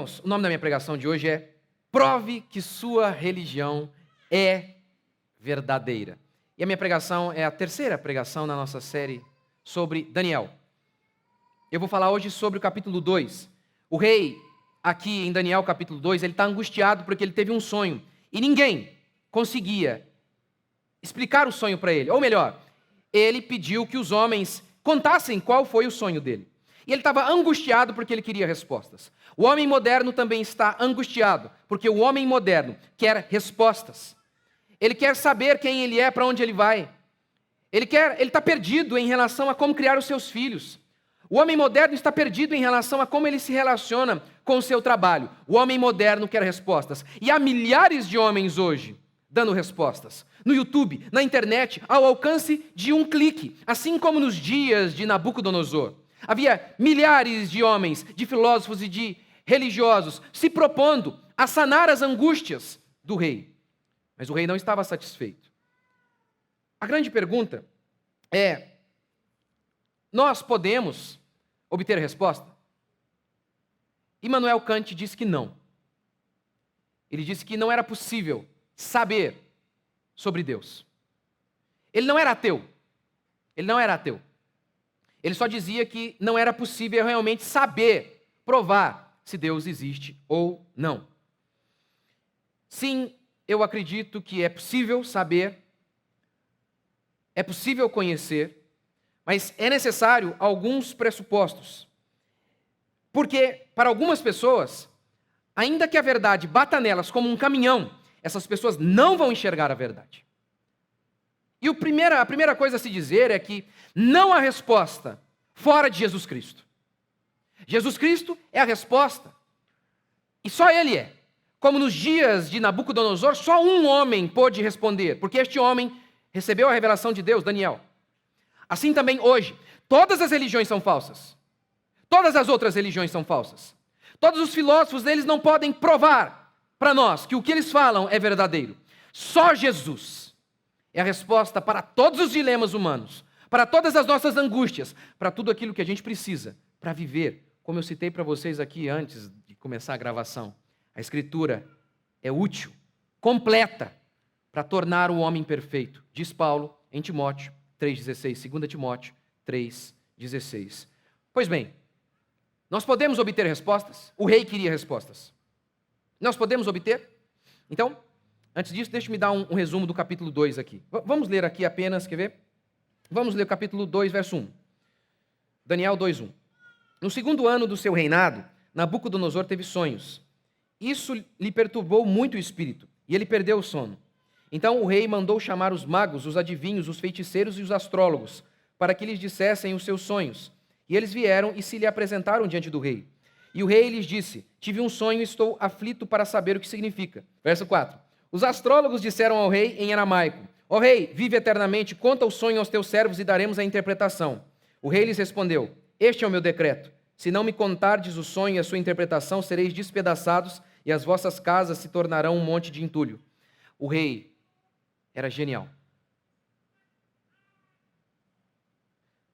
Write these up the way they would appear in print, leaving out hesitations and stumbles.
Irmãos, o nome da minha pregação de hoje é Prove que sua religião é verdadeira. E a minha pregação é a terceira pregação na nossa série sobre Daniel. Eu vou falar hoje sobre o capítulo 2. O rei, aqui em Daniel capítulo 2, ele está angustiado porque ele teve um sonho. E ninguém conseguia explicar o sonho para ele. Ou melhor, ele pediu que os homens contassem qual foi o sonho dele. E ele estava angustiado porque ele queria respostas. O homem moderno também está angustiado, porque o homem moderno quer respostas. Ele quer saber quem ele é, para onde ele vai. Ele está perdido em relação a como criar os seus filhos. O homem moderno está perdido em relação a como ele se relaciona com o seu trabalho. O homem moderno quer respostas. E há milhares de homens hoje dando respostas. No YouTube, na internet, ao alcance de um clique. Assim como nos dias de Nabucodonosor. Havia milhares de homens, de filósofos e de religiosos se propondo a sanar as angústias do rei. Mas o rei não estava satisfeito. A grande pergunta é: nós podemos obter resposta? Immanuel Kant disse que não. Ele disse que não era possível saber sobre Deus. Ele não era ateu. Ele não era ateu. Ele só dizia que não era possível realmente saber, provar se Deus existe ou não. Sim, eu acredito que é possível saber, é possível conhecer, mas é necessário alguns pressupostos. Porque, para algumas pessoas, ainda que a verdade bata nelas como um caminhão, essas pessoas não vão enxergar a verdade. E a primeira coisa a se dizer é que não há resposta fora de Jesus Cristo. Jesus Cristo é a resposta. E só Ele é. Como nos dias de Nabucodonosor, só um homem pôde responder, porque este homem recebeu a revelação de Deus, Daniel. Assim também hoje, todas as religiões são falsas. Todas as outras religiões são falsas. Todos os filósofos deles não podem provar para nós que o que eles falam é verdadeiro. Só Jesus é a resposta para todos os dilemas humanos, para todas as nossas angústias, para tudo aquilo que a gente precisa para viver. Como eu citei para vocês aqui antes de começar a gravação, a Escritura é útil, completa, para tornar o homem perfeito, diz Paulo em Timóteo 3,16, 2 Timóteo 3,16. Pois bem, nós podemos obter respostas? O rei queria respostas. Nós podemos obter? Então, antes disso, deixa-me dar um resumo do capítulo 2 aqui. Vamos ler aqui apenas, quer ver? Vamos ler o capítulo 2, verso 1. Daniel 2:1. No segundo ano do seu reinado, Nabucodonosor teve sonhos. Isso lhe perturbou muito o espírito, e ele perdeu o sono. Então o rei mandou chamar os magos, os adivinhos, os feiticeiros e os astrólogos, para que lhes dissessem os seus sonhos. E eles vieram e se lhe apresentaram diante do rei. E o rei lhes disse: tive um sonho e estou aflito para saber o que significa. Verso 4. Os astrólogos disseram ao rei em aramaico: ó rei, vive eternamente, conta o sonho aos teus servos e daremos a interpretação. O rei lhes respondeu: este é o meu decreto. Se não me contardes o sonho e a sua interpretação, sereis despedaçados e as vossas casas se tornarão um monte de entulho. O rei era genial.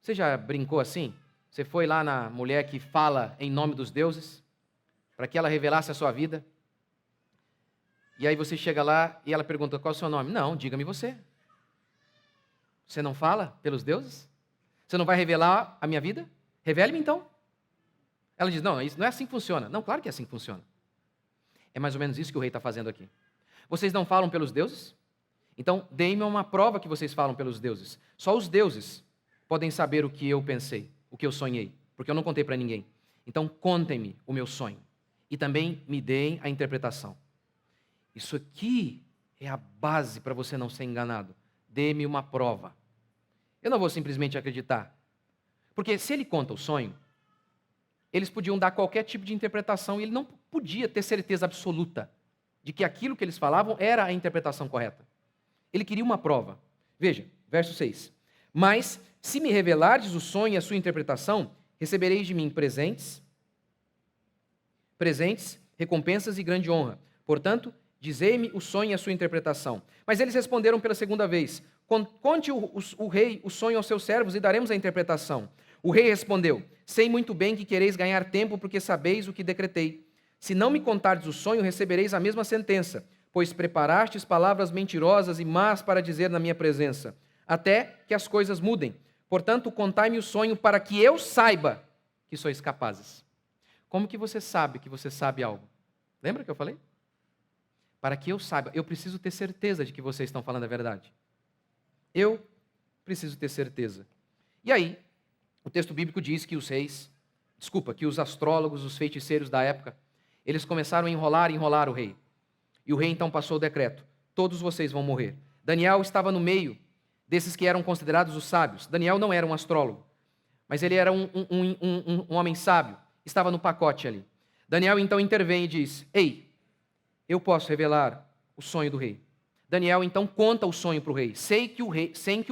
Você já brincou assim? Você foi lá na mulher que fala em nome dos deuses, para que ela revelasse a sua vida? E aí você chega lá e ela pergunta: qual é o seu nome? Não, diga-me você. Você não fala pelos deuses? Você não vai revelar a minha vida? Revele-me então. Ela diz: não, isso não é assim que funciona. Não, claro que é assim que funciona. É mais ou menos isso que o rei está fazendo aqui. Vocês não falam pelos deuses? Então, deem-me uma prova que vocês falam pelos deuses. Só os deuses podem saber o que eu pensei, o que eu sonhei, porque eu não contei para ninguém. Então, contem-me o meu sonho e também me deem a interpretação. Isso aqui é a base para você não ser enganado. Dê-me uma prova. Eu não vou simplesmente acreditar. Porque se ele conta o sonho, eles podiam dar qualquer tipo de interpretação e ele não podia ter certeza absoluta de que aquilo que eles falavam era a interpretação correta. Ele queria uma prova. Veja, verso 6. Mas, se me revelardes o sonho e a sua interpretação, recebereis de mim presentes, recompensas e grande honra. Portanto, dizei-me o sonho e a sua interpretação. Mas eles responderam pela segunda vez: conte o rei o sonho aos seus servos e daremos a interpretação. O rei respondeu: sei muito bem que quereis ganhar tempo porque sabeis o que decretei. Se não me contardes o sonho, recebereis a mesma sentença, pois preparastes palavras mentirosas e más para dizer na minha presença, até que as coisas mudem. Portanto, contai-me o sonho para que eu saiba que sois capazes. Como que você sabe algo? Lembra que eu falei? Para que eu saiba, eu preciso ter certeza de que vocês estão falando a verdade. Eu preciso ter certeza. E aí, o texto bíblico diz que que os astrólogos, os feiticeiros da época, eles começaram a enrolar o rei. E o rei então passou o decreto: todos vocês vão morrer. Daniel estava no meio desses que eram considerados os sábios. Daniel não era um astrólogo, mas ele era um homem sábio, estava no pacote ali. Daniel então intervém e diz: ei, eu posso revelar o sonho do rei. Daniel então conta o sonho para o rei, sem que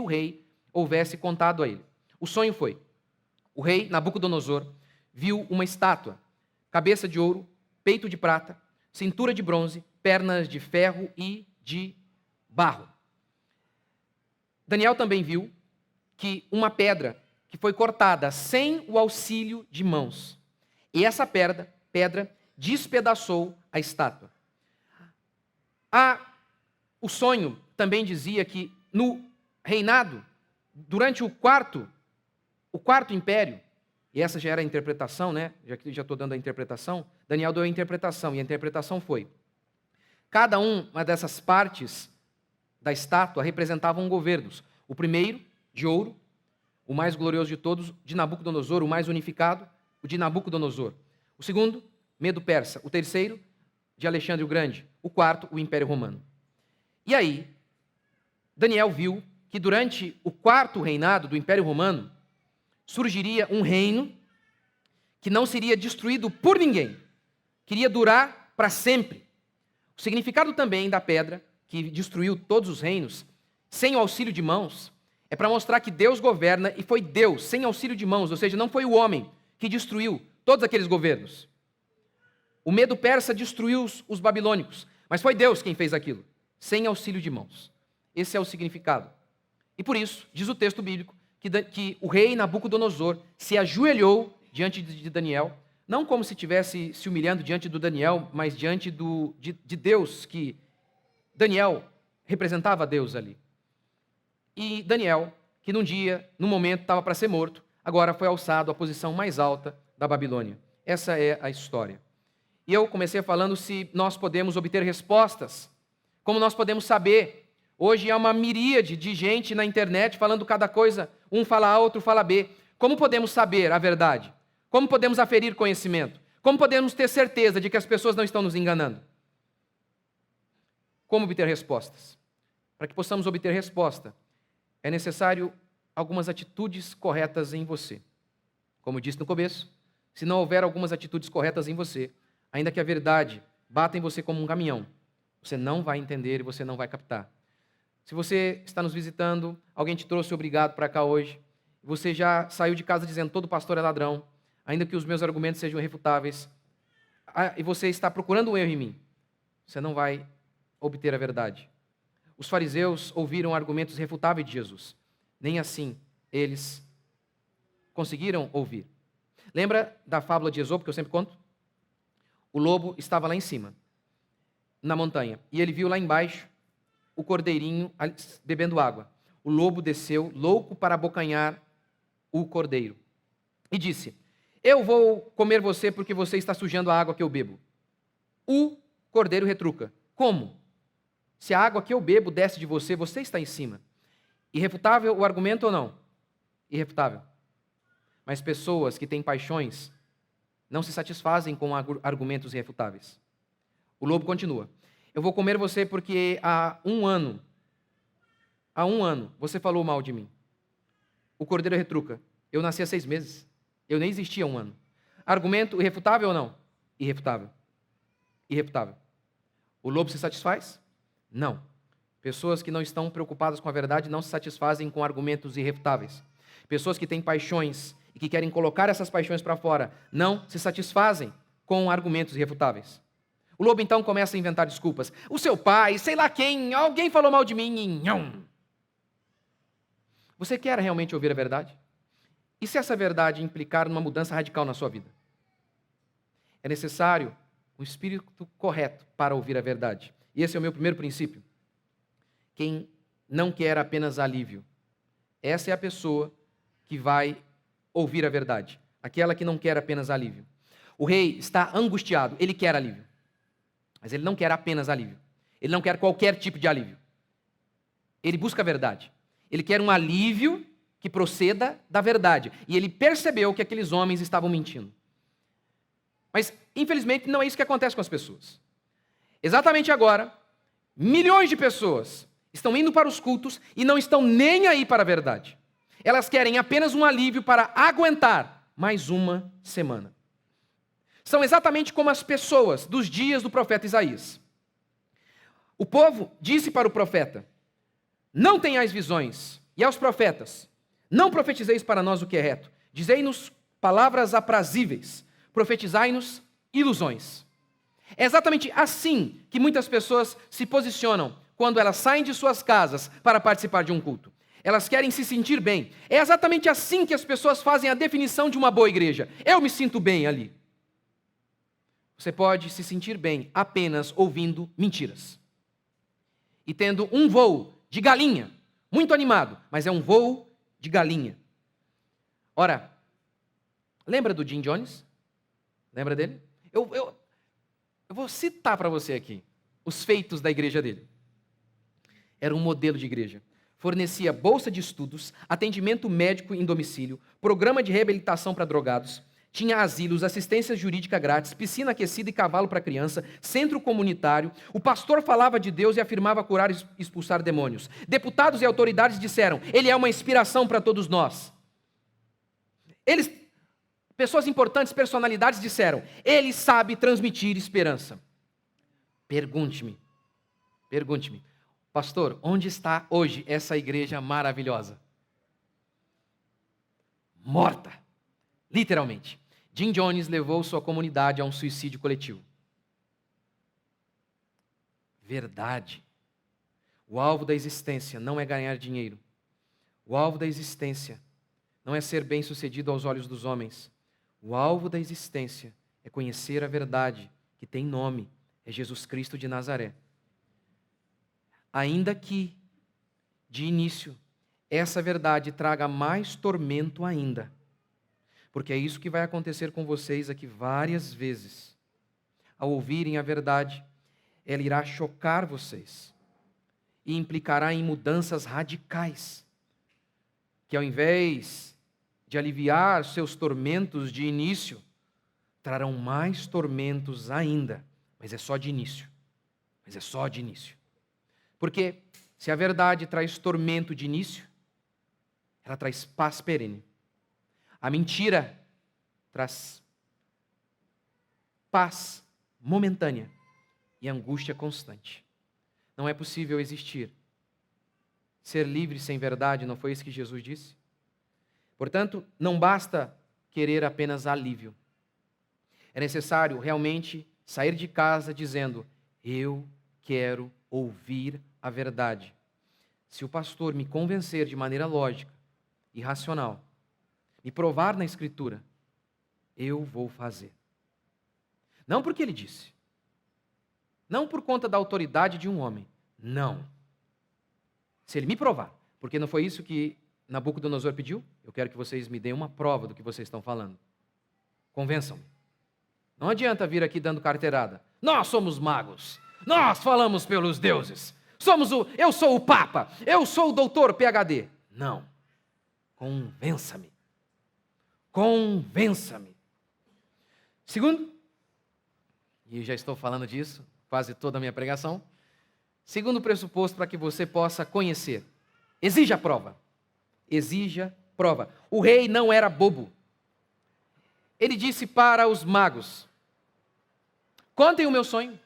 o rei houvesse contado a ele. O sonho foi: o rei Nabucodonosor viu uma estátua, cabeça de ouro, peito de prata, cintura de bronze, pernas de ferro e de barro. Daniel também viu que uma pedra que foi cortada sem o auxílio de mãos. E essa pedra despedaçou a estátua. O sonho também dizia que no reinado, durante o quarto império, e essa já era a interpretação, né? Já estou dando a interpretação. Daniel deu a interpretação, e a interpretação foi: cada uma dessas partes da estátua representavam governos. O primeiro, de ouro, o mais glorioso de todos, de Nabucodonosor, o mais unificado, o de Nabucodonosor. O segundo, Medo-Persa. O terceiro, de Alexandre o Grande. O quarto, o Império Romano. E aí, Daniel viu que durante o quarto reinado do Império Romano, surgiria um reino que não seria destruído por ninguém, queria durar para sempre. O significado também da pedra, que destruiu todos os reinos, sem o auxílio de mãos, é para mostrar que Deus governa e foi Deus, sem auxílio de mãos, ou seja, não foi o homem que destruiu todos aqueles governos. O Medo-Persa destruiu os babilônicos, mas foi Deus quem fez aquilo, sem auxílio de mãos. Esse é o significado. E por isso, diz o texto bíblico, que o rei Nabucodonosor se ajoelhou diante de Daniel, não como se estivesse se humilhando diante do Daniel, mas diante de Deus, que Daniel representava a Deus ali. E Daniel, que num momento, estava para ser morto, agora foi alçado à posição mais alta da Babilônia. Essa é a história. E eu comecei falando se nós podemos obter respostas, como nós podemos saber. Hoje há uma miríade de gente na internet falando cada coisa, um fala A, outro fala B. Como podemos saber a verdade? Como podemos aferir conhecimento? Como podemos ter certeza de que as pessoas não estão nos enganando? Como obter respostas? Para que possamos obter resposta, é necessário algumas atitudes corretas em você. Como disse no começo, se não houver algumas atitudes corretas em você, ainda que a verdade bata em você como um caminhão, você não vai entender e você não vai captar. Se você está nos visitando, alguém te trouxe obrigado para cá hoje, você já saiu de casa dizendo todo pastor é ladrão, ainda que os meus argumentos sejam irrefutáveis, e você está procurando um erro em mim, você não vai obter a verdade. Os fariseus ouviram argumentos irrefutáveis de Jesus. Nem assim eles conseguiram ouvir. Lembra da fábula de Esopo, que eu sempre conto? O lobo estava lá em cima, na montanha, e ele viu lá embaixo o cordeirinho bebendo água. O lobo desceu, louco para abocanhar o cordeiro, e disse: eu vou comer você porque você está sujando a água que eu bebo. O cordeiro retruca: como? Se a água que eu bebo desce de você, você está em cima. Irrefutável o argumento ou não? Irrefutável. Mas pessoas que têm paixões não se satisfazem com argumentos irrefutáveis. O lobo continua: eu vou comer você porque há um ano, você falou mal de mim. O cordeiro retruca: eu nasci há 6 meses, eu nem existia há 1 ano. Argumento irrefutável ou não? Irrefutável. Irrefutável. O lobo se satisfaz? Não. Pessoas que não estão preocupadas com a verdade não se satisfazem com argumentos irrefutáveis. Pessoas que têm paixões e que querem colocar essas paixões para fora não se satisfazem com argumentos irrefutáveis. O lobo então começa a inventar desculpas. O seu pai, sei lá quem, alguém falou mal de mim. Você quer realmente ouvir a verdade? E se essa verdade implicar numa mudança radical na sua vida? É necessário um espírito correto para ouvir a verdade. E esse é o meu primeiro princípio. Quem não quer apenas alívio, essa é a pessoa que vai ouvir a verdade. Aquela que não quer apenas alívio. O rei está angustiado, ele quer alívio. Mas ele não quer apenas alívio. Ele não quer qualquer tipo de alívio. Ele busca a verdade. Ele quer um alívio que proceda da verdade. E ele percebeu que aqueles homens estavam mentindo. Mas, infelizmente, não é isso que acontece com as pessoas. Exatamente agora, milhões de pessoas estão indo para os cultos e não estão nem aí para a verdade. Elas querem apenas um alívio para aguentar mais uma semana. São exatamente como as pessoas dos dias do profeta Isaías. O povo disse para o profeta: não tenhais visões, e aos profetas: não profetizeis para nós o que é reto. Dizei-nos palavras aprazíveis, profetizai-nos ilusões. É exatamente assim que muitas pessoas se posicionam quando elas saem de suas casas para participar de um culto. Elas querem se sentir bem. É exatamente assim que as pessoas fazem a definição de uma boa igreja. Eu me sinto bem ali. Você pode se sentir bem apenas ouvindo mentiras. E tendo um voo de galinha, muito animado, mas é um voo de galinha. Ora, lembra do Jim Jones? Lembra dele? Eu vou citar para você aqui os feitos da igreja dele. Era um modelo de igreja. Fornecia bolsa de estudos, atendimento médico em domicílio, programa de reabilitação para drogados, tinha asilos, assistência jurídica grátis, piscina aquecida e cavalo para criança, centro comunitário. O pastor falava de Deus e afirmava curar e expulsar demônios. Deputados e autoridades disseram: ele é uma inspiração para todos nós. Pessoas importantes, personalidades disseram: ele sabe transmitir esperança. Pergunte-me, pastor, onde está hoje essa igreja maravilhosa? Morta, literalmente. Jim Jones levou sua comunidade a um suicídio coletivo. Verdade. O alvo da existência não é ganhar dinheiro. O alvo da existência não é ser bem-sucedido aos olhos dos homens. O alvo da existência é conhecer a verdade, que tem nome, é Jesus Cristo de Nazaré. Ainda que, de início, essa verdade traga mais tormento ainda, porque é isso que vai acontecer com vocês aqui várias vezes. Ao ouvirem a verdade, ela irá chocar vocês e implicará em mudanças radicais, que ao invés de aliviar seus tormentos de início, trarão mais tormentos ainda, mas é só de início. Porque se a verdade traz tormento de início, ela traz paz perene. A mentira traz paz momentânea e angústia constante. Não é possível existir. Ser livre sem verdade, não foi isso que Jesus disse? Portanto, não basta querer apenas alívio. É necessário realmente sair de casa dizendo: eu quero ouvir a verdade. Se o pastor me convencer de maneira lógica e racional, me provar na Escritura, eu vou fazer. Não porque ele disse. Não por conta da autoridade de um homem. Não. Se ele me provar, porque não foi isso que Nabucodonosor pediu, eu quero que vocês me deem uma prova do que vocês estão falando. Convençam-me. Não adianta vir aqui dando carteirada. Nós somos magos. Nós falamos pelos deuses. Eu sou o Papa. Eu sou o doutor PhD. Não. Convença-me. Convença-me. Segundo, e já estou falando disso quase toda a minha pregação, segundo pressuposto para que você possa conhecer: exija a prova. Exija prova. O rei não era bobo. Ele disse para os magos: contem o meu sonho.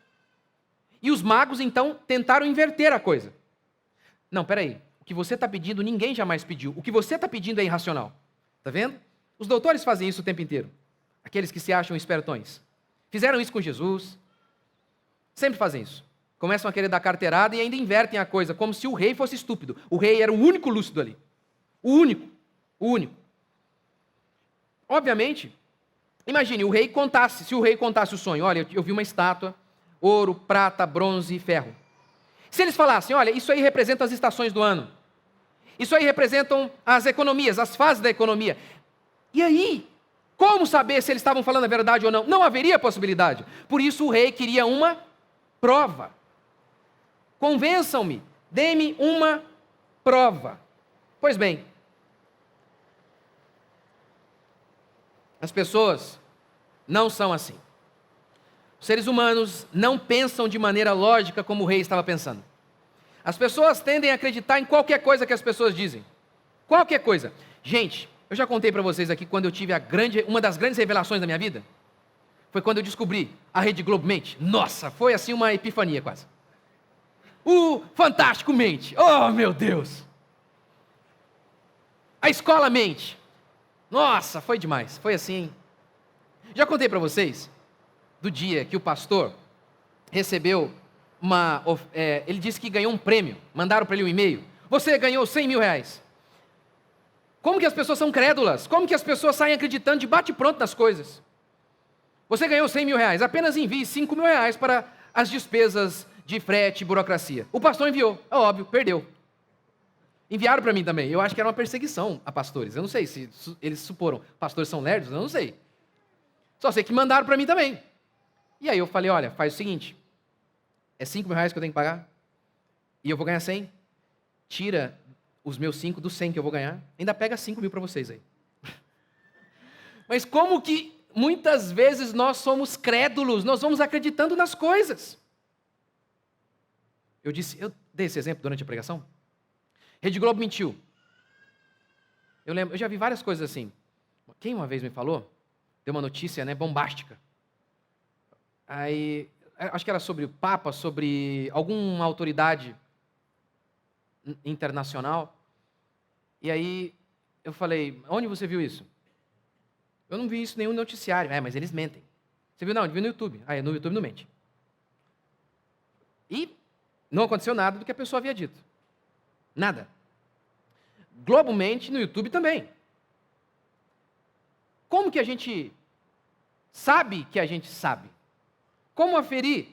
E os magos, então, tentaram inverter a coisa. Não, peraí. O que você está pedindo, ninguém jamais pediu. O que você está pedindo é irracional. Está vendo? Os doutores fazem isso o tempo inteiro. Aqueles que se acham espertões. Fizeram isso com Jesus. Sempre fazem isso. Começam a querer dar carteirada e ainda invertem a coisa, como se o rei fosse estúpido. O rei era o único lúcido ali. O único. Obviamente, Imagine, se o rei contasse o sonho, olha, eu vi uma estátua, ouro, prata, bronze e ferro. Se eles falassem, olha, isso aí representa as estações do ano, isso aí representam as economias, as fases da economia. E aí, como saber se eles estavam falando a verdade ou não? Não haveria possibilidade. Por isso o rei queria uma prova. Convençam-me, dê-me uma prova. Pois bem, as pessoas não são assim. Os seres humanos não pensam de maneira lógica como o rei estava pensando. As pessoas tendem a acreditar em qualquer coisa que as pessoas dizem. Qualquer coisa. Gente, eu já contei para vocês aqui quando eu tive uma das grandes revelações da minha vida. Foi quando eu descobri a Rede Globo mente. Nossa, foi assim uma epifania quase. O Fantástico mente. Oh, meu Deus. A escola mente. Nossa, foi demais. Foi assim. Já contei para vocês do dia que o pastor recebeu ele disse que ganhou um prêmio. Mandaram para ele um e-mail. Você ganhou 100 mil reais. Como que as pessoas são crédulas? Como que as pessoas saem acreditando de bate-pronto nas coisas? Você ganhou 100 mil reais. Apenas envie 5 mil reais para as despesas de frete e burocracia. O pastor enviou. É óbvio, perdeu. Enviaram para mim também. Eu acho que era uma perseguição a pastores. Eu não sei se eles suporam. Pastores são lerdos? Eu não sei. Só sei que mandaram para mim também. E aí eu falei, olha, faz o seguinte. É 5 mil reais que eu tenho que pagar. E eu vou ganhar 100. Tira os meus 5 dos 100 que eu vou ganhar. Ainda pega 5 mil para vocês aí. Mas como que muitas vezes nós somos crédulos. Nós vamos acreditando nas coisas. Eu dei esse exemplo durante a pregação. Rede Globo mentiu. Eu já vi várias coisas assim. Quem uma vez me falou, deu uma notícia, bombástica. Aí, acho que era sobre o Papa, sobre alguma autoridade internacional. E aí, eu falei, onde você viu isso? Eu não vi isso em nenhum noticiário. Mas eles mentem. Você viu? Não, eu vi no YouTube. No YouTube não mente. E não aconteceu nada do que a pessoa havia dito. Nada. Globo mente, no YouTube também. Como que a gente sabe que a gente sabe? Como aferir?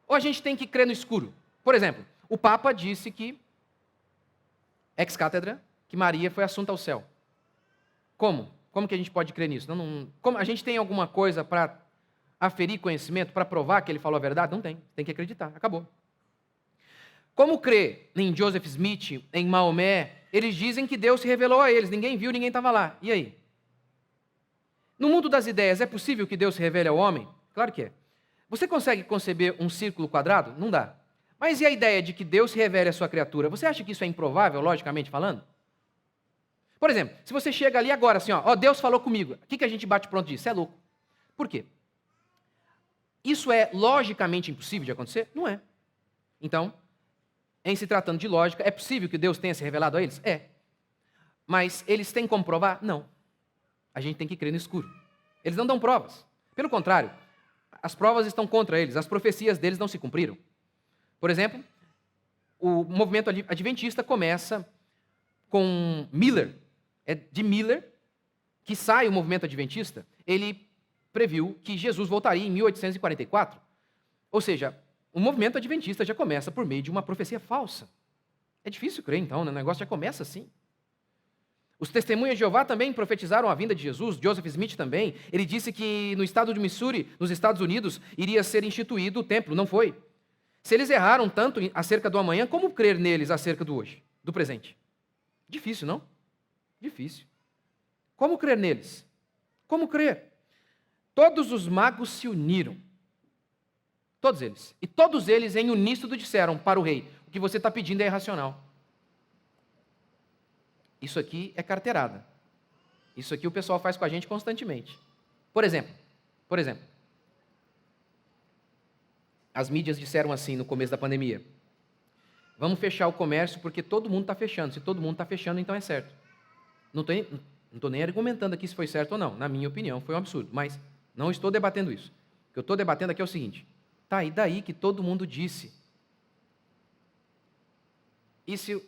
Ou a gente tem que crer no escuro? Por exemplo, o Papa disse que, ex-cátedra, que Maria foi assunta ao céu. Como? Como que a gente pode crer nisso? Como a gente tem alguma coisa para aferir conhecimento, para provar que ele falou a verdade? Não tem. Tem que acreditar. Acabou. Como crer em Joseph Smith, em Maomé? Eles dizem que Deus se revelou a eles. Ninguém viu, ninguém estava lá. E aí? No mundo das ideias, é possível que Deus se revele ao homem? Claro que é. Você consegue conceber um círculo quadrado? Não dá. Mas e a ideia de que Deus se revele à sua criatura? Você acha que isso é improvável, logicamente falando? Por exemplo, se você chega ali agora assim, Deus falou comigo. O que a gente bate pronto disso? Você é louco. Por quê? Isso é logicamente impossível de acontecer? Não é. Então, em se tratando de lógica, é possível que Deus tenha se revelado a eles? É. Mas eles têm como provar? Não. A gente tem que crer no escuro. Eles não dão provas. Pelo contrário, as provas estão contra eles, as profecias deles não se cumpriram. Por exemplo, o movimento adventista começa com Miller. É de Miller que sai o movimento adventista. Ele previu que Jesus voltaria em 1844. Ou seja, o movimento adventista já começa por meio de uma profecia falsa. É difícil crer, então, né? O negócio já começa assim. Os testemunhas de Jeová também profetizaram a vinda de Jesus, Joseph Smith também. Ele disse que no estado de Missouri, nos Estados Unidos, iria ser instituído o templo, não foi. Se eles erraram tanto acerca do amanhã, como crer neles acerca do hoje, do presente? Difícil, não? Difícil. Como crer neles? Como crer? Todos os magos se uniram. Todos eles. E todos eles em uníssono disseram para o rei, o que você está pedindo é irracional. Isso aqui é carteirada. Isso aqui o pessoal faz com a gente constantemente. Por exemplo, as mídias disseram assim no começo da pandemia: vamos fechar o comércio porque todo mundo está fechando. Se todo mundo está fechando, então é certo. Não estou nem argumentando aqui se foi certo ou não. Na minha opinião, foi um absurdo. Mas não estou debatendo isso. O que eu estou debatendo aqui é o seguinte: tá, e daí que todo mundo disse? Isso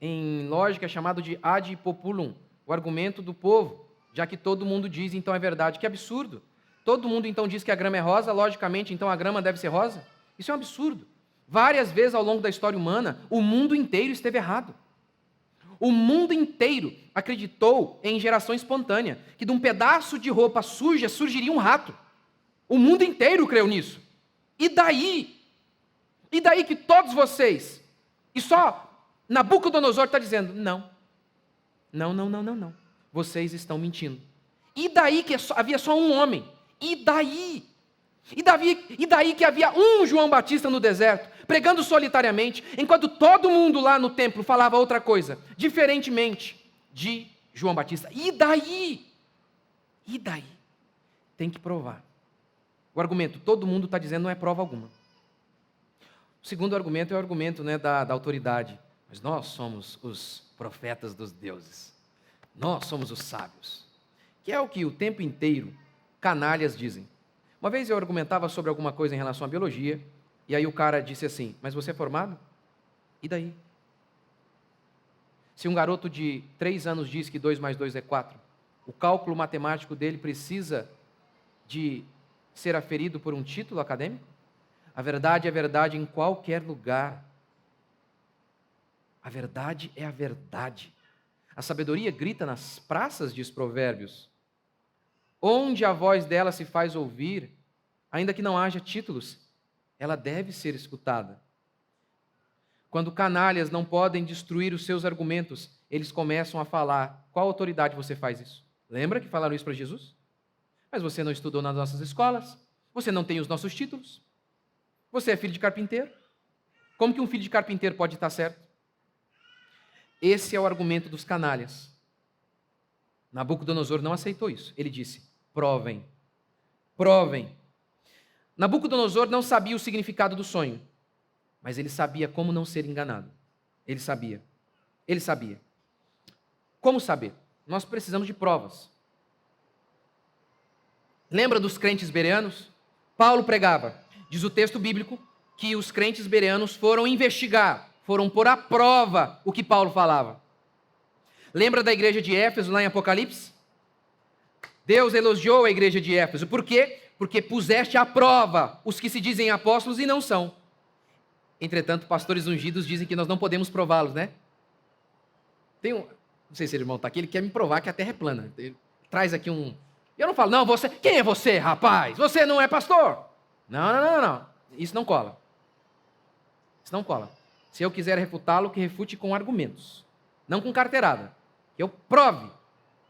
em lógica é chamado de ad populum, o argumento do povo. Já que todo mundo diz, então é verdade. Que absurdo. Todo mundo então diz que a grama é rosa, logicamente, então a grama deve ser rosa? Isso é um absurdo. Várias vezes ao longo da história humana, o mundo inteiro esteve errado. O mundo inteiro acreditou em geração espontânea, que de um pedaço de roupa suja surgiria um rato. O mundo inteiro creu nisso. E daí? E daí que todos vocês, e só Nabucodonosor está dizendo, não. Não. Vocês estão mentindo. E daí que havia só um homem? E daí? E daí que havia um João Batista no deserto, pregando solitariamente, enquanto todo mundo lá no templo falava outra coisa, diferentemente de João Batista. E daí? E daí? Tem que provar. O argumento, todo mundo está dizendo, não é prova alguma. O segundo argumento é o argumento da autoridade. Mas nós somos os profetas dos deuses. Nós somos os sábios. Que é o que o tempo inteiro canalhas dizem. Uma vez eu argumentava sobre alguma coisa em relação à biologia, e aí o cara disse assim, mas você é formado? E daí? Se um garoto de 3 anos diz que 2 mais 2 é 4, o cálculo matemático dele precisa de ser aferido por um título acadêmico? A verdade é verdade em qualquer lugar. A verdade é a verdade. A sabedoria grita nas praças, diz Provérbios. Onde a voz dela se faz ouvir, ainda que não haja títulos, ela deve ser escutada. Quando canalhas não podem destruir os seus argumentos, eles começam a falar. Qual autoridade você faz isso? Lembra que falaram isso para Jesus? Mas você não estudou nas nossas escolas, você não tem os nossos títulos, você é filho de carpinteiro. Como que um filho de carpinteiro pode estar certo? Esse é o argumento dos canalhas. Nabucodonosor não aceitou isso. Ele disse, provem. Nabucodonosor não sabia o significado do sonho, mas ele sabia como não ser enganado. Ele sabia. Como saber? Nós precisamos de provas. Lembra dos crentes bereanos? Paulo pregava. Diz o texto bíblico que os crentes bereanos foram investigar, foram pôr à prova o que Paulo falava. Lembra da igreja de Éfeso lá em Apocalipse? Deus elogiou a igreja de Éfeso. Por quê? Porque puseste à prova os que se dizem apóstolos e não são. Entretanto, pastores ungidos dizem que nós não podemos prová-los, né? Não sei se ele irmão está aqui, ele quer me provar que a terra é plana. Ele traz aqui um... Eu não falo, não, você... Quem é você, rapaz? Você não é pastor? Não. Isso não cola. Se eu quiser refutá-lo, que refute com argumentos. Não com carteirada. Que eu prove.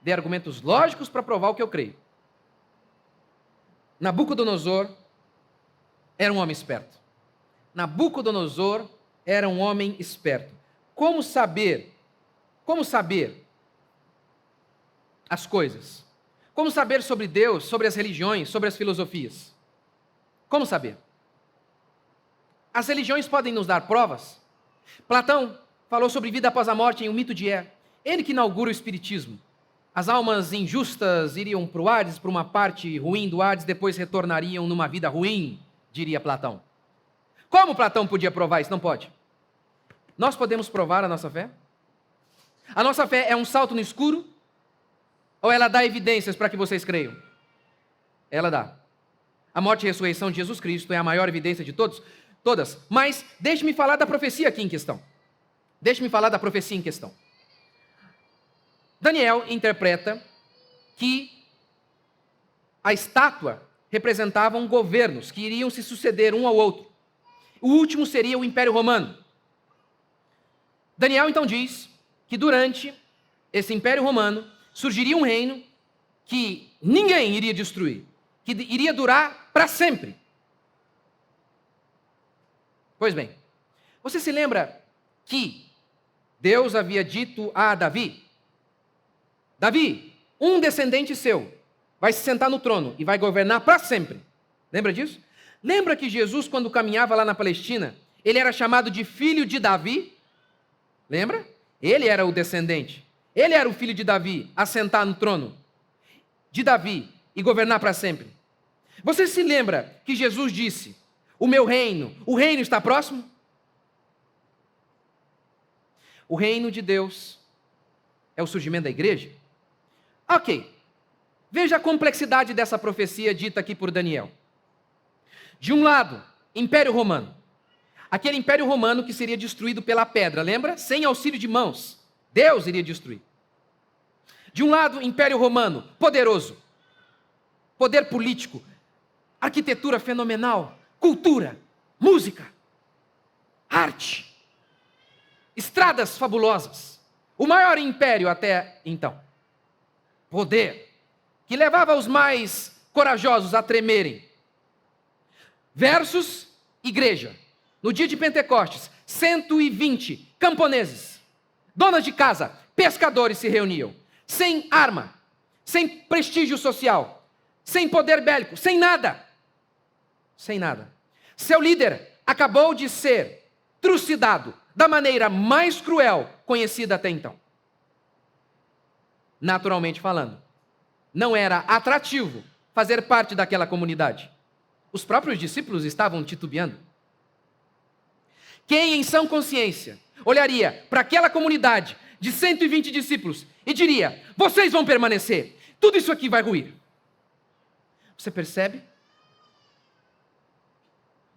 Dê argumentos lógicos para provar o que eu creio. Nabucodonosor era um homem esperto. Como saber as coisas? Como saber sobre Deus, sobre as religiões, sobre as filosofias? Como saber? As religiões podem nos dar provas. Platão falou sobre vida após a morte em O Mito de É. Ele que inaugura o espiritismo. As almas injustas iriam para o Hades, para uma parte ruim do Hades, depois retornariam numa vida ruim, diria Platão. Como Platão podia provar isso? Não pode. Nós podemos provar a nossa fé? A nossa fé é um salto no escuro? Ou ela dá evidências para que vocês creiam? Ela dá. A morte e a ressurreição de Jesus Cristo é a maior evidência de todas. Mas deixe-me falar da profecia aqui em questão. Daniel interpreta que a estátua representava governos que iriam se suceder um ao outro. O último seria o Império Romano. Daniel então diz que durante esse Império Romano surgiria um reino que ninguém iria destruir, que iria durar para sempre. Pois bem, você se lembra que Deus havia dito a Davi, um descendente seu vai se sentar no trono e vai governar para sempre. Lembra disso? Lembra que Jesus, quando caminhava lá na Palestina, ele era chamado de filho de Davi? Lembra? Ele era o descendente. Ele era o filho de Davi, a sentar no trono de Davi e governar para sempre. Você se lembra que Jesus disse, o reino está próximo? O reino de Deus é o surgimento da igreja? Ok, Veja a complexidade dessa profecia dita aqui por Daniel. De um lado, Império Romano. Aquele Império Romano que seria destruído pela pedra, lembra? Sem auxílio de mãos. Deus iria destruir. De um lado, Império Romano, poderoso. Poder político. Arquitetura fenomenal. Cultura. Música. Arte. Estradas fabulosas. O maior império até então. Poder. Que levava os mais corajosos a tremerem. Versus igreja. No dia de Pentecostes, 120 camponeses, donas de casa, pescadores se reuniam. Sem arma, sem prestígio social, sem poder bélico, sem nada. Sem nada. Seu líder acabou de ser trucidado da maneira mais cruel conhecida até então. Naturalmente falando, não era atrativo fazer parte daquela comunidade. Os próprios discípulos estavam titubeando. Quem, em sã consciência, olharia para aquela comunidade de 120 discípulos e diria: vocês vão permanecer, tudo isso aqui vai ruir. Você percebe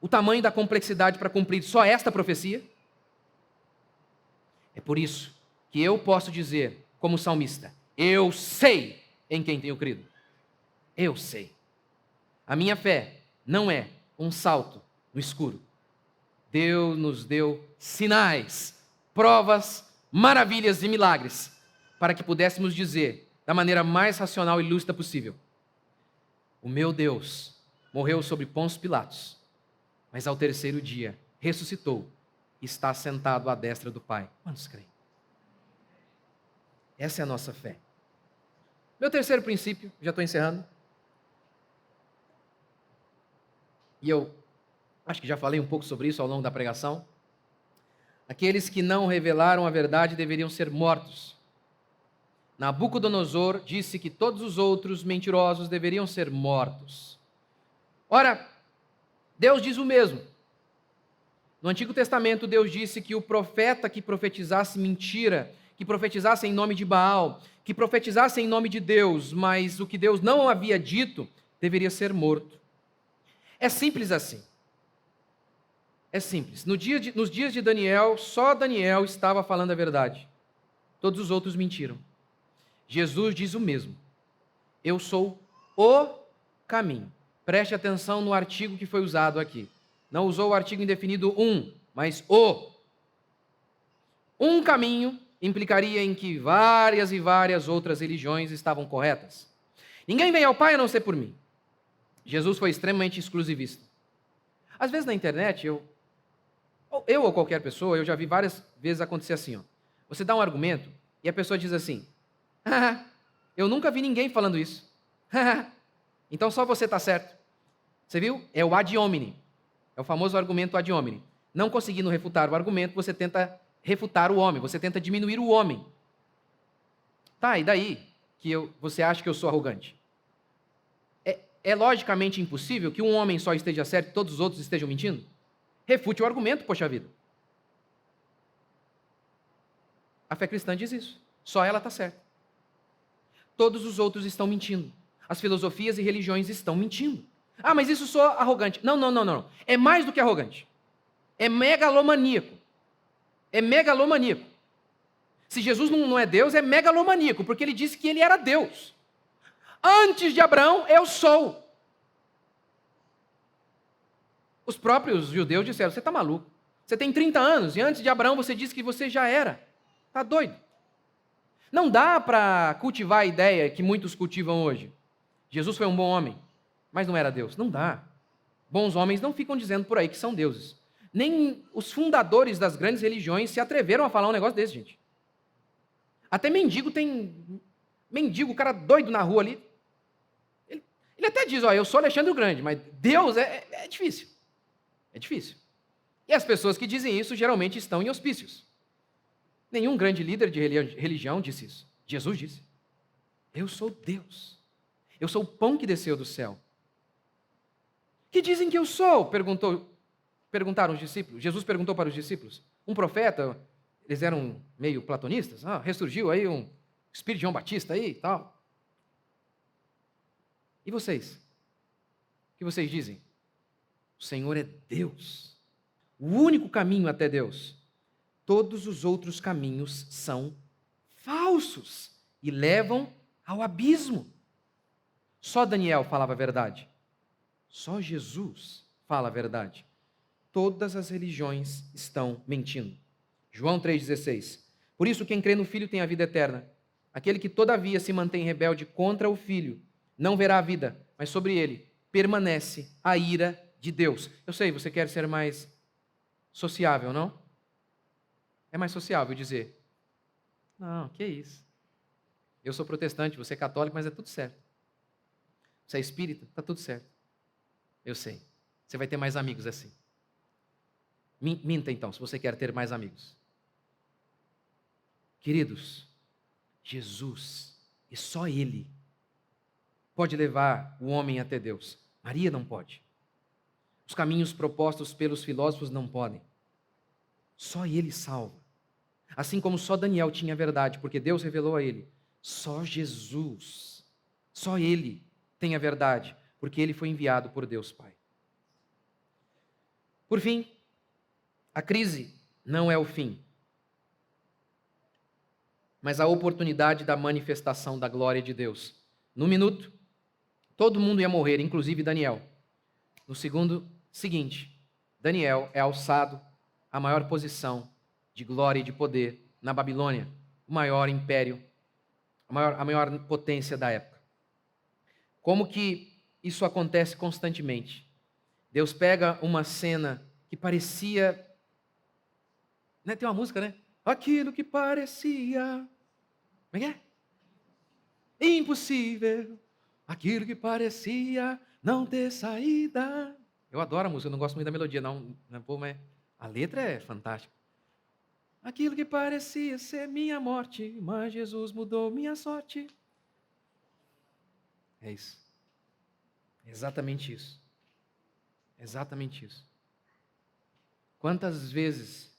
o tamanho da complexidade para cumprir só esta profecia? É por isso que eu posso dizer, como salmista, eu sei em quem tenho crido. Eu sei. A minha fé não é um salto no escuro. Deus nos deu sinais, provas, maravilhas e milagres, para que pudéssemos dizer, da maneira mais racional e lúcida possível: o meu Deus morreu sobre Pôncio Pilatos, mas ao terceiro dia ressuscitou e está sentado à destra do Pai. Quantos creem? Essa é a nossa fé. Meu terceiro princípio, já estou encerrando, e eu acho que já falei um pouco sobre isso ao longo da pregação. Aqueles que não revelaram a verdade deveriam ser mortos. Nabucodonosor disse que todos os outros mentirosos deveriam ser mortos. Ora, Deus diz o mesmo. No Antigo Testamento, Deus disse que o profeta que profetizasse mentira, que profetizasse em nome de Baal, que profetizasse em nome de Deus, mas o que Deus não havia dito, deveria ser morto. É simples assim. É simples. Nos dias de Daniel, só Daniel estava falando a verdade. Todos os outros mentiram. Jesus diz o mesmo. Eu sou o caminho. Preste atenção no artigo que foi usado aqui. Não usou o artigo indefinido mas o. Um caminho implicaria em que várias e várias outras religiões estavam corretas. Ninguém vem ao Pai a não ser por mim. Jesus foi extremamente exclusivista. Às vezes na internet, eu ou qualquer pessoa, eu já vi várias vezes acontecer assim, ó. Você dá um argumento e a pessoa diz assim: eu nunca vi ninguém falando isso. Então só você está certo. Você viu? É o ad hominem. É o famoso argumento ad hominem. Não conseguindo refutar o argumento, você tenta refutar o homem, você tenta diminuir o homem. Tá, e daí que você acha que eu sou arrogante? É logicamente impossível que um homem só esteja certo e todos os outros estejam mentindo? Refute o argumento, poxa vida. A fé cristã diz isso. Só ela está certa. Todos os outros estão mentindo. As filosofias e religiões estão mentindo. Ah, mas isso sou arrogante. Não. É mais do que arrogante. É megalomaníaco. É megalomaníaco. Se Jesus não é Deus, é megalomaníaco, porque ele disse que ele era Deus. Antes de Abraão, eu sou. Os próprios judeus disseram: você está maluco. Você tem 30 anos e antes de Abraão você disse que você já era. Está doido. Não dá para cultivar a ideia que muitos cultivam hoje. Jesus foi um bom homem, mas não era Deus. Não dá. Bons homens não ficam dizendo por aí que são deuses. Nem os fundadores das grandes religiões se atreveram a falar um negócio desse, gente. Até mendigo tem... Mendigo, o cara doido na rua ali. Ele até diz: eu sou Alexandre o Grande, mas Deus é difícil. É difícil. E as pessoas que dizem isso geralmente estão em hospícios. Nenhum grande líder de religião disse isso. Jesus disse: eu sou Deus. Eu sou o pão que desceu do céu. Que dizem que eu sou? Perguntaram os discípulos. Jesus perguntou para os discípulos. Um profeta? Eles eram meio platonistas. Ressurgiu aí um espírito de João Batista aí e tal. E vocês? O que vocês dizem? O Senhor é Deus. O único caminho até Deus. Todos os outros caminhos são falsos e levam ao abismo. Só Daniel falava a verdade. Só Jesus fala a verdade. Todas as religiões estão mentindo. João 3,16. Por isso, quem crê no Filho tem a vida eterna. Aquele que, todavia, se mantém rebelde contra o Filho, não verá a vida, mas sobre ele permanece a ira de Deus. Eu sei, você quer ser mais sociável, não? É mais sociável dizer: não, que isso. Eu sou protestante, você é católico, mas é tudo certo. Você é espírita, está tudo certo. Eu sei. Você vai ter mais amigos assim. Minta então, se você quer ter mais amigos. Queridos, Jesus, e só Ele, pode levar o homem até Deus. Maria não pode. Os caminhos propostos pelos filósofos não podem. Só Ele salva. Assim como só Daniel tinha a verdade, porque Deus revelou a ele. Só Jesus, só Ele tem a verdade, porque Ele foi enviado por Deus Pai. Por fim, a crise não é o fim, mas a oportunidade da manifestação da glória de Deus. No minuto, todo mundo ia morrer, inclusive Daniel. No segundo seguinte, Daniel é alçado à maior posição de glória e de poder na Babilônia, o maior império, a maior potência da época. Como que isso acontece constantemente? Deus pega uma cena que parecia... Né? Tem uma música, né? Aquilo que parecia... Como é que é? Impossível. Aquilo que parecia não ter saída. Eu adoro a música, eu não gosto muito da melodia, não. Pô, mas a letra é fantástica. Aquilo que parecia ser minha morte, mas Jesus mudou minha sorte. É isso. É exatamente isso. É exatamente isso. Quantas vezes,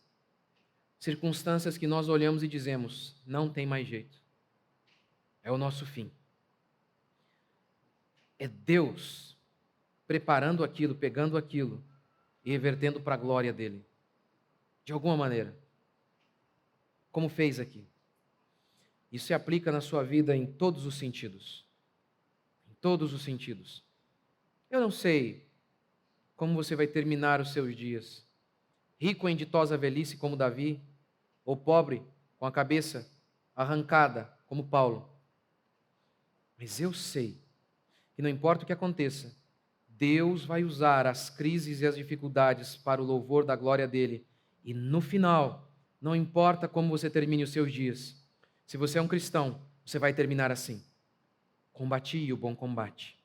circunstâncias que nós olhamos e dizemos, não tem mais jeito. É o nosso fim. É Deus preparando aquilo, pegando aquilo e revertendo para a glória dele. De alguma maneira. Como fez aqui. Isso se aplica na sua vida em todos os sentidos. Em todos os sentidos. Eu não sei como você vai terminar os seus dias. Rico em ditosa velhice como Davi, ou pobre com a cabeça arrancada como Paulo. Mas eu sei que não importa o que aconteça, Deus vai usar as crises e as dificuldades para o louvor da glória dele. E no final, não importa como você termine os seus dias, se você é um cristão, você vai terminar assim: combati o bom combate,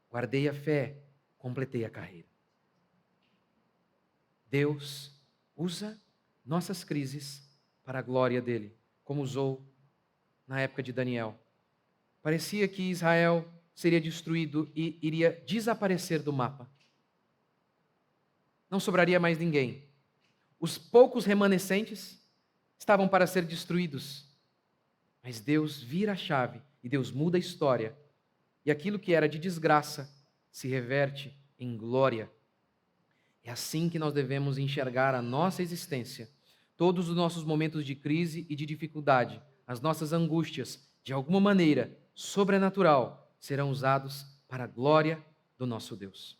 guardei a fé, completei a carreira. Deus usa nossas crises para a glória dele, como usou na época de Daniel. Parecia que Israel seria destruído e iria desaparecer do mapa. Não sobraria mais ninguém. Os poucos remanescentes estavam para ser destruídos. Mas Deus vira a chave e Deus muda a história. E aquilo que era de desgraça se reverte em glória. É assim que nós devemos enxergar a nossa existência. Todos os nossos momentos de crise e de dificuldade, as nossas angústias, de alguma maneira sobrenatural, serão usados para a glória do nosso Deus.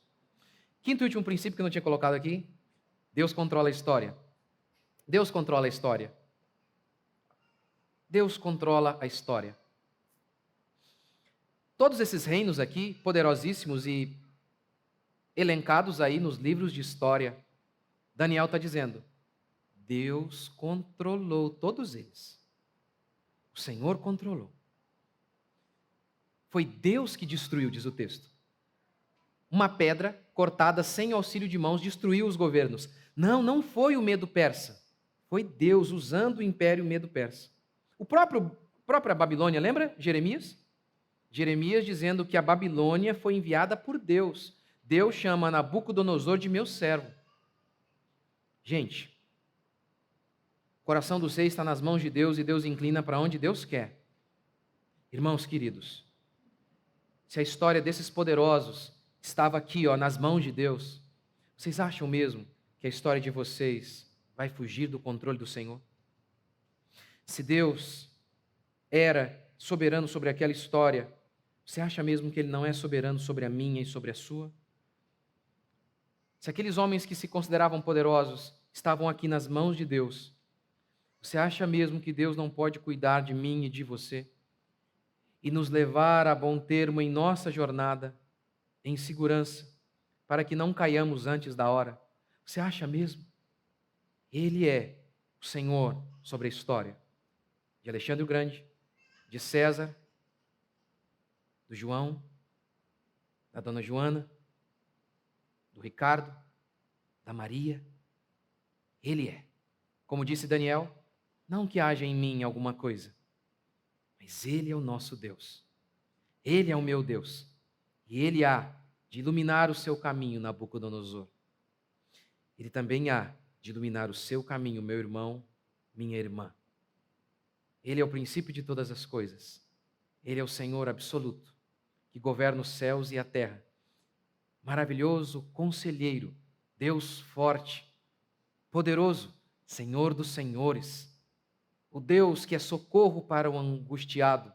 Quinto e último princípio que eu não tinha colocado aqui: Deus controla a história. Deus controla a história. Deus controla a história. Todos esses reinos aqui, poderosíssimos e elencados aí nos livros de história, Daniel está dizendo, Deus controlou todos eles. O Senhor controlou. Foi Deus que destruiu, diz o texto. Uma pedra cortada sem auxílio de mãos destruiu os governos. Não, não foi o Medo Persa. Foi Deus usando o império Medo Persa. Própria Babilônia, lembra Jeremias? Jeremias dizendo que a Babilônia foi enviada por Deus. Deus chama Nabucodonosor de meu servo. Gente, o coração dos reis está nas mãos de Deus e Deus inclina para onde Deus quer. Irmãos queridos, se a história desses poderosos estava aqui, ó, nas mãos de Deus, vocês acham mesmo que a história de vocês vai fugir do controle do Senhor? Se Deus era soberano sobre aquela história, você acha mesmo que Ele não é soberano sobre a minha e sobre a sua? Se aqueles homens que se consideravam poderosos estavam aqui nas mãos de Deus, você acha mesmo que Deus não pode cuidar de mim e de você e nos levar a bom termo em nossa jornada, em segurança, para que não caiamos antes da hora? Você acha mesmo? Ele é o Senhor sobre a história de Alexandre o Grande, de César, do João, da dona Joana, do Ricardo, da Maria. Ele é. Como disse Daniel, não que haja em mim alguma coisa, mas Ele é o nosso Deus. Ele é o meu Deus. E Ele há de iluminar o seu caminho, Nabucodonosor. Ele também há de iluminar o seu caminho, meu irmão, minha irmã. Ele é o princípio de todas as coisas. Ele é o Senhor absoluto, que governa os céus e a terra. Maravilhoso conselheiro, Deus forte, poderoso, Senhor dos senhores. O Deus que é socorro para o angustiado,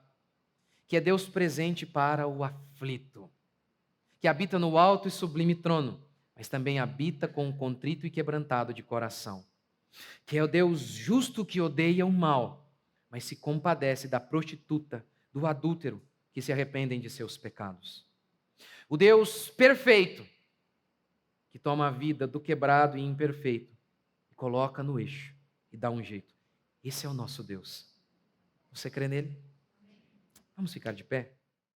que é Deus presente para o aflito, que habita no alto e sublime trono, mas também habita com o contrito e quebrantado de coração, que é o Deus justo que odeia o mal, mas se compadece da prostituta, do adúltero, que se arrependem de seus pecados. O Deus perfeito, que toma a vida do quebrado e imperfeito, e coloca no eixo e dá um jeito. Esse é o nosso Deus. Você crê nele? Vamos ficar de pé?